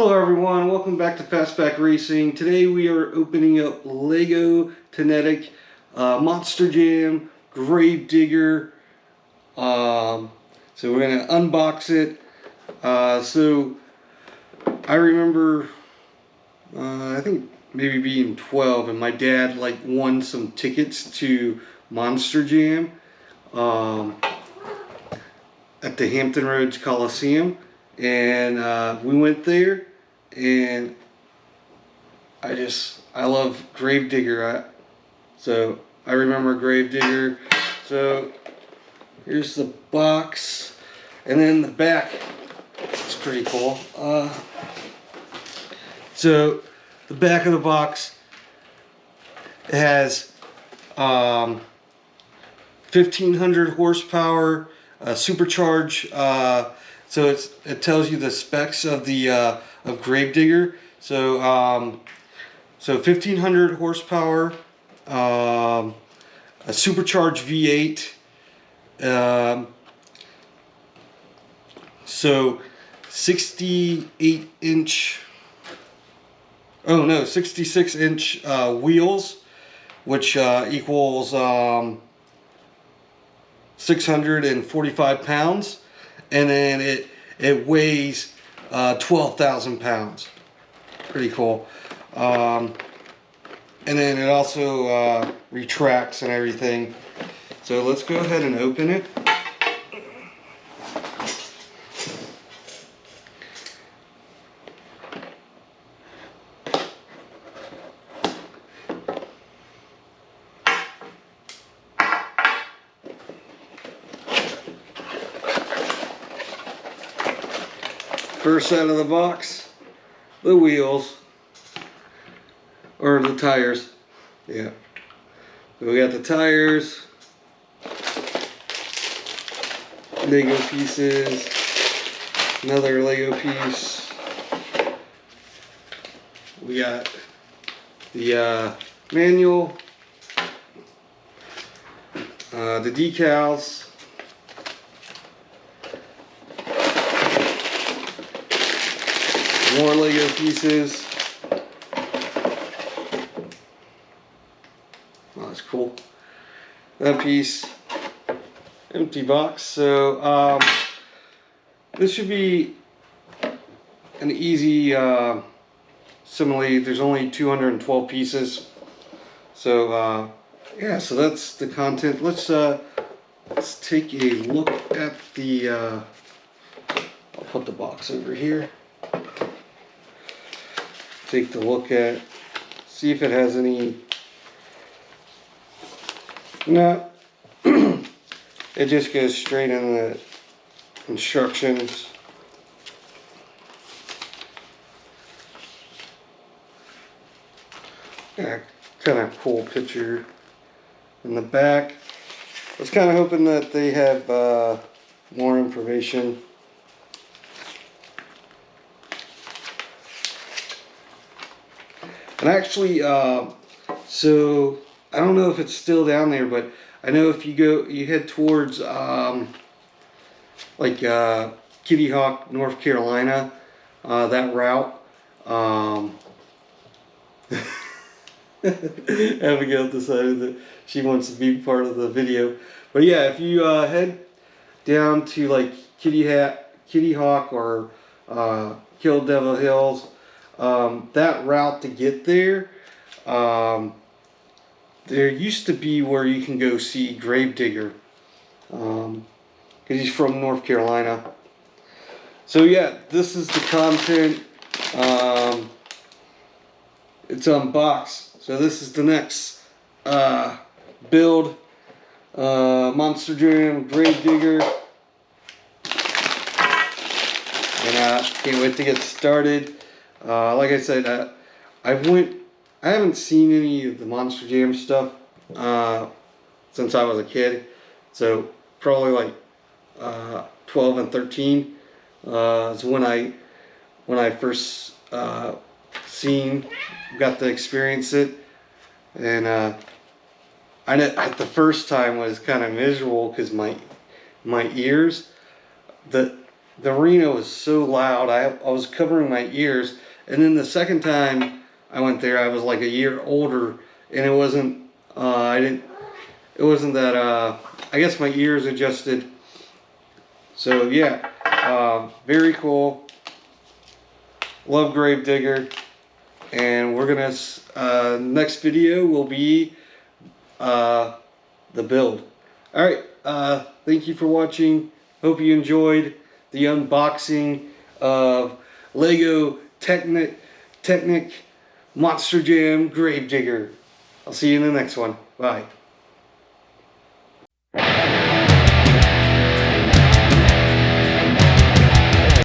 Hello everyone, welcome back to Fastback Racing. Today we are opening up Lego Technic Monster Jam Gravedigger. So we're going to unbox it. So I remember, I think maybe being 12, and my dad won some tickets to Monster Jam at the Hampton Roads Coliseum. And we went there, and I love Gravedigger. So I remember Gravedigger. So here's the box, and then the back. It's pretty cool. So the back of the box, it has 1500 horsepower, supercharged. So it tells you the specs of the of Gravedigger. So 1500 horsepower, a supercharged V8. So 66-inch wheels, which equals 645 pounds. And then it weighs 12,000 pounds. Pretty cool. And then it also retracts and everything. So let's go ahead and open it. First out of the box, the wheels, or the tires. Yeah. So we got the tires, Lego pieces, another Lego piece. We got the manual, the decals. More Lego pieces. Oh, that's cool. That piece. Empty box. So this should be an easy simile. There's only 212 pieces. So yeah, so that's the content. Let's take a look at the I'll put the box over here. Take the look at, see if it has any. No, it just goes straight in the instructions. Yeah, kind of cool picture in the back. I was kind of hoping that they have more information. And actually, so I don't know if it's still down there, but I know if you head towards Kitty Hawk, North Carolina, that route. Abigail decided that she wants to be part of the video, but yeah, if you head down to Kitty Hawk or Kill Devil Hills. That route to get there, there used to be where you can go see Gravedigger, because he's from North Carolina. So yeah, this is the content. It's unboxed. So this is the next build, Monster Jam Gravedigger, and can't wait to get started. Like I said, I haven't seen any of the Monster Jam stuff since I was a kid, so probably 12 and 13 is when I first got to experience it, and I know the first time was kind of miserable because my ears, the the arena was so loud. I was covering my ears, and then the second time I went there, I was like a year older, and it wasn't. It wasn't that. I guess my ears adjusted. So yeah, very cool. Love Gravedigger, and we're gonna next video will be the build. All right. Thank you for watching. Hope you enjoyed the unboxing of Lego Technic Monster Jam Gravedigger. I'll see you in the next one. Bye.